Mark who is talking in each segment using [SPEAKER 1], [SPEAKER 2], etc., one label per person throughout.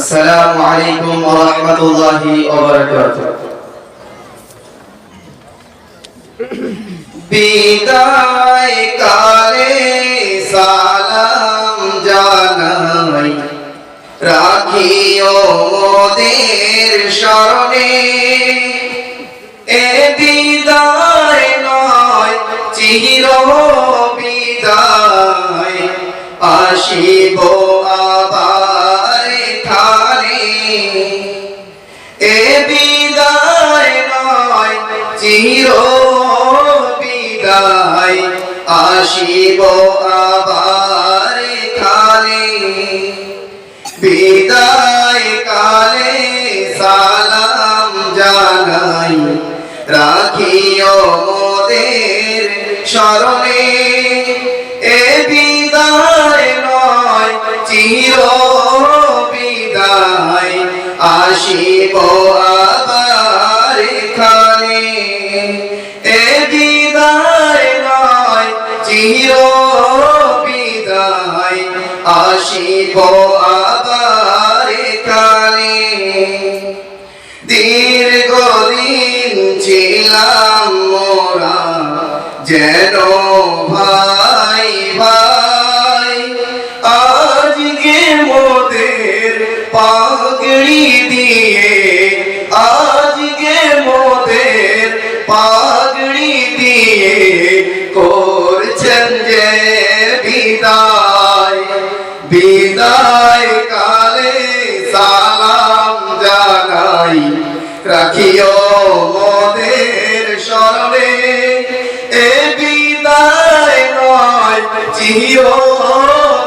[SPEAKER 1] আসসালামু আলাইকুম ওয়া রাহমাতুল্লাহি ওয়া বারাকাতুহু। বিদায় কালে সালাম জানাই, রাখিও মোদের স্মরণে। এ বিদায় নয় চির বিদায়, আসিব আবার এখানে। এ বিদায় নয় চির বিদায়, আসিব আবার এখানে। বিদায় কালে সালাম জানাই, রাখিও মোদের স্মরণে। এ বিদায় নয় চির বিদায়, আসিব আবার এখানে। এ বিদায় নয় চির বিদায়, আসিব আবার এখানে। দীর্ঘদিন ছিলাম মোরা যেন ভাই ভাই, আজকে মোদের পাগড়ি দিয়ে, আজকে মোদের পাগড়ি দিয়ে করছেন যে বিদায়। বিদায় কালে সালাম জানাই, রাখিও মোদের স্মরণে। এ বিদায় নয় চির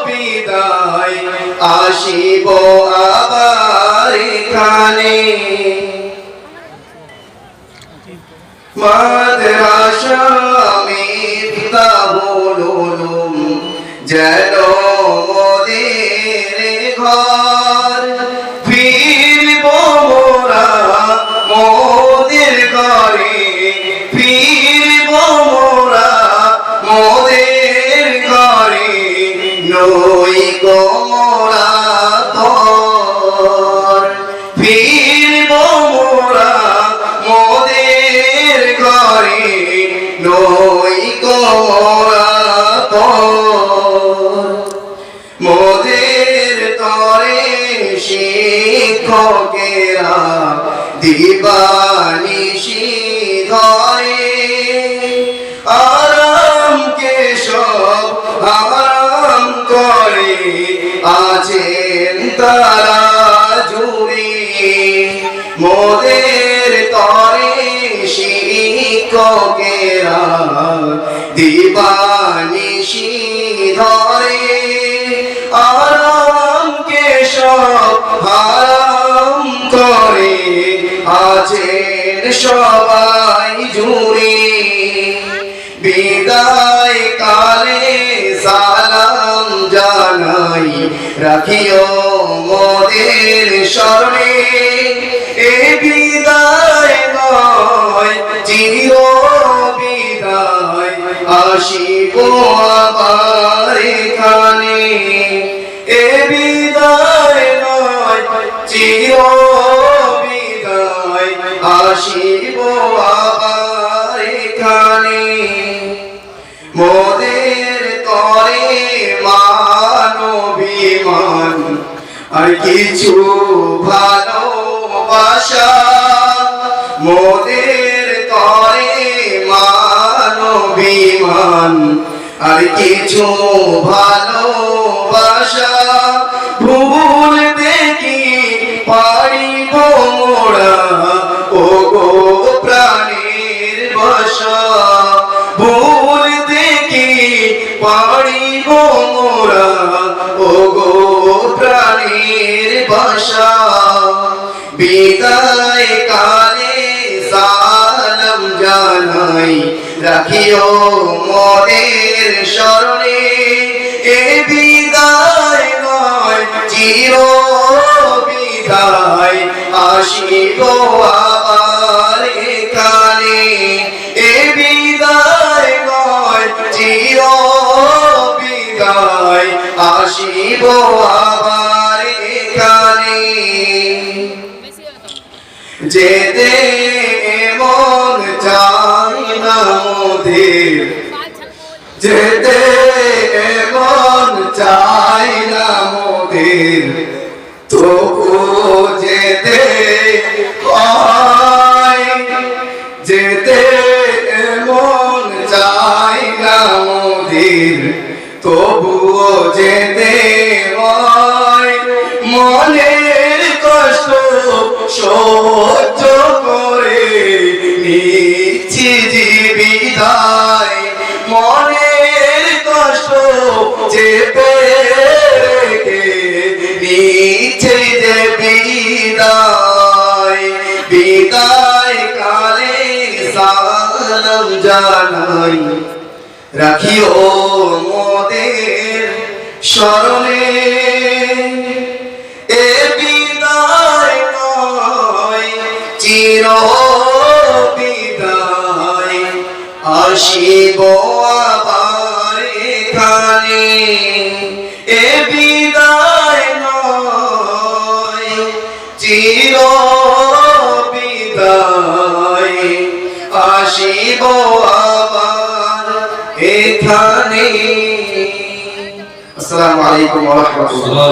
[SPEAKER 1] বিদায়, আসিব আবার এখানে। মাদ্রাসা মিফতাহুল উলুম যেন মোদের ঘর, ফিরব মোরা মোদের ঘরে, ফিরব মোরা মোদের ঘরে। নই গো মোরা পর, ফিরব মোরা মোদের ঘরে। নই গো মোরা পর, মোদের তরে শিক্ষকেরা দিবানিশি ধরে। আরাম কে সব আরাম করে আছেন তারা জুড়ে। মোদের তরে শিক্ষকেরা দিবানিশি ধরে। আরাম কে সব হারাম করে আছেন সবাই জুড়ে। বিদায় কালে সালাম জানাই, রাখিও মোদের স্মরণে। এ বিদায় নয় চির বিদায়, আসিব আবার এখানে। এ বিদায় নয় চির বিদায়, আসিব আবার এখানে। মোদের তরে মানবিমান আর কিছু ভালোবাসা। মোদের তরে মানবিমান আর কিছু ভালোবাসা। ভুল দেখি পারিব মোরা ও গো প্রাণের বাসা। ভুল দেখি পারিব মোরা ও গো প্রাণের বাসা। বিদায় কালে সালাম জানাই, রাখিও মোদের স্মরণে। এ বিদায় নয় চির বিদায়, আসিব আবার এখানে। এ বিদায় নয় চির বিদায়, আসিব আবার এখানে। যেতে মন চাই না মোদের, তবু যেতে হয়। যেতে মন চাই না মোদের, তবুও যেতে হয়। মনের কষ্ট সহ্য করে নিচ্ছি জীবিদায়, মনের কষ্ট চেপে রেখে নিচ্ছে যে বিদায়। বিদায় কালে সালাম জানাই, রাখিও মোদের স্মরণে। এ বিদায় নয় চির বিদায়, আসিব আবার এখানে। এ বিদায় নয় চির বিদায়, আসিব আবার এখানে। আসসালামু আলাইকুম ওয়া রাহমাতুল্লাহ।